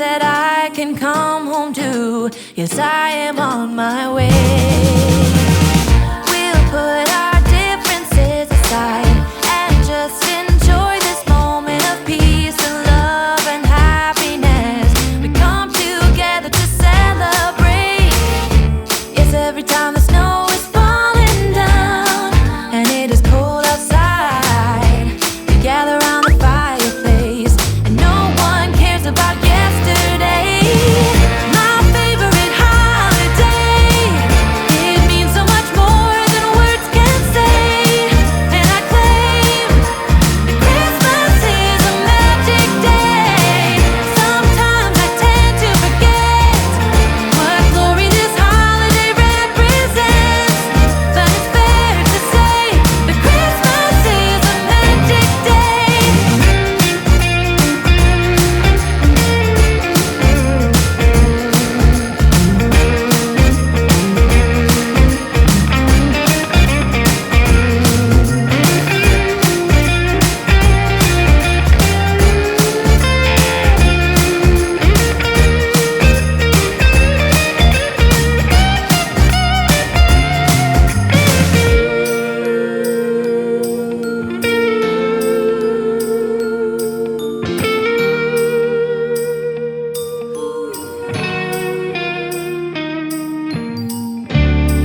that I can come home to. Yes, I am on my way. We'll put our differences aside and just enjoy this moment of peace and love and happiness. We come together to celebrate. Yes, every time the snow is falling down and it is cold outside, we gather around the fireplace and no one cares about yesterday. My favorite holiday, it means so much more than words can say. And I claim that Christmas is a magic day. Sometimes I tend to forget what glory this holiday represents, but it's fair to say that Christmas is a magic day.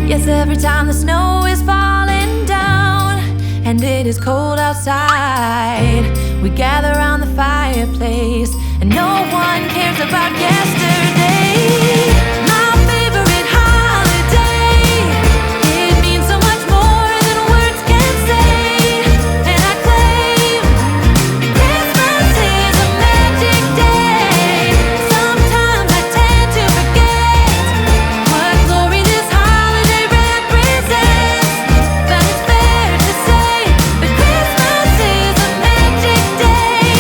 Yes, every time the snow is falling down and it is cold outside, we gather around the fireplace and no one cares about yesterday. My favorite holiday, it means so much more than words can say. And I claim that Christmas is a magic day. Sometimes I tend to forget what glory this holiday represents, but it's fair to say that Christmas is a magic day.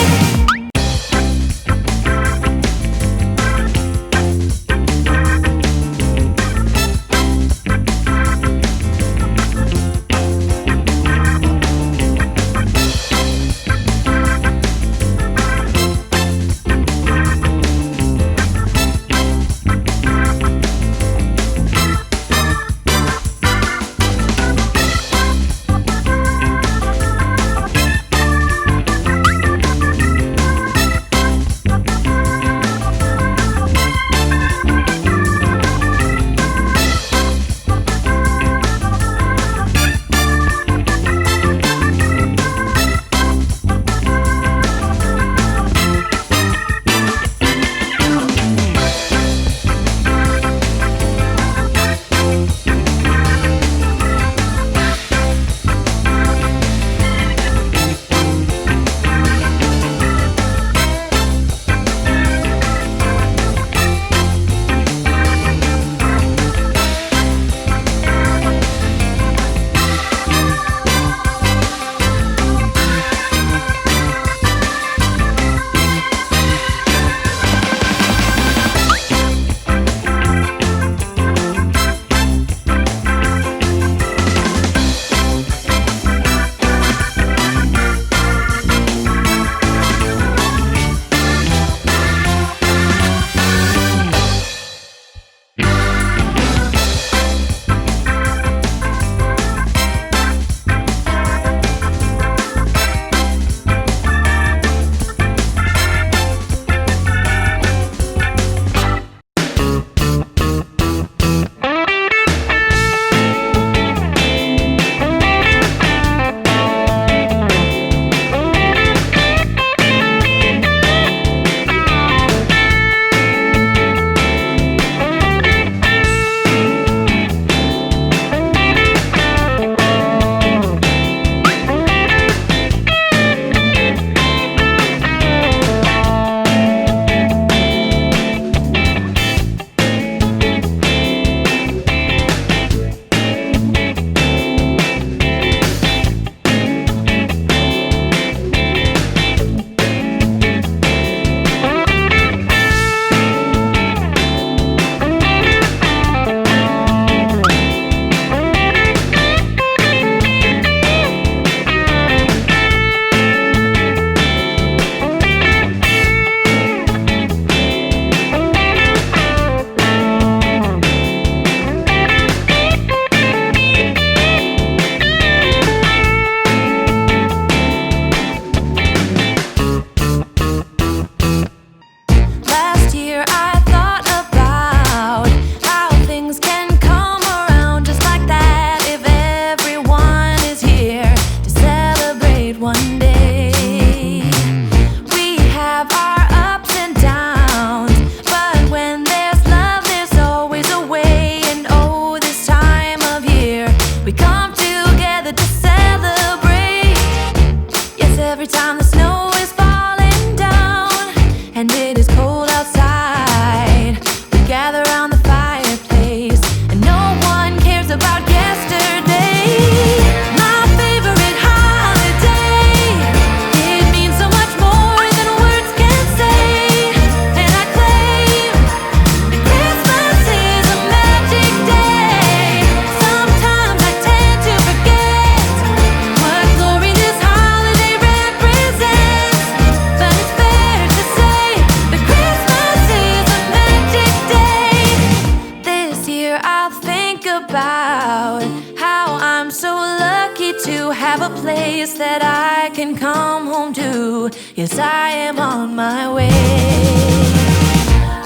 about how I'm so lucky to have a place that I can come home to. Yes, I am on my way.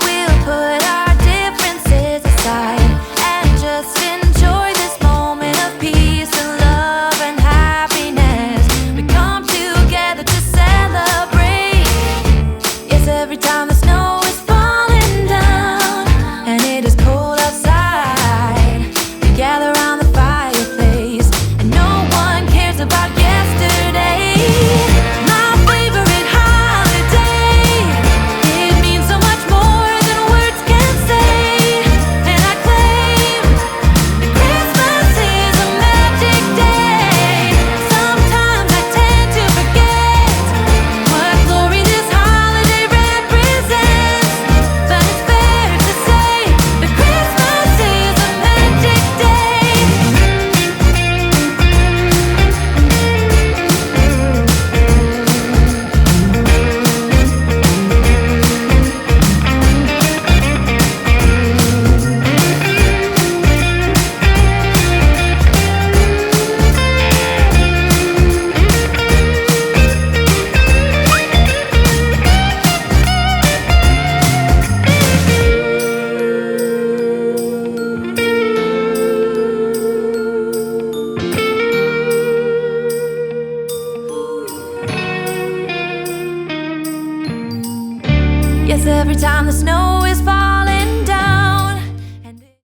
We'll put our differences aside and just enjoy this moment of peace and love and happiness. We come together to celebrate. Yes, every time the snow is falling down and it is cold outside, we gather around the fireplace and no one cares about yesterday. My favorite holiday, it means so much more than words can say. And I claim that Christmas is a magic day. Sometimes I tend to forget what glory this holiday represents, but it's fair to say that Christmas is a magic day. Yes, every time the snow is falling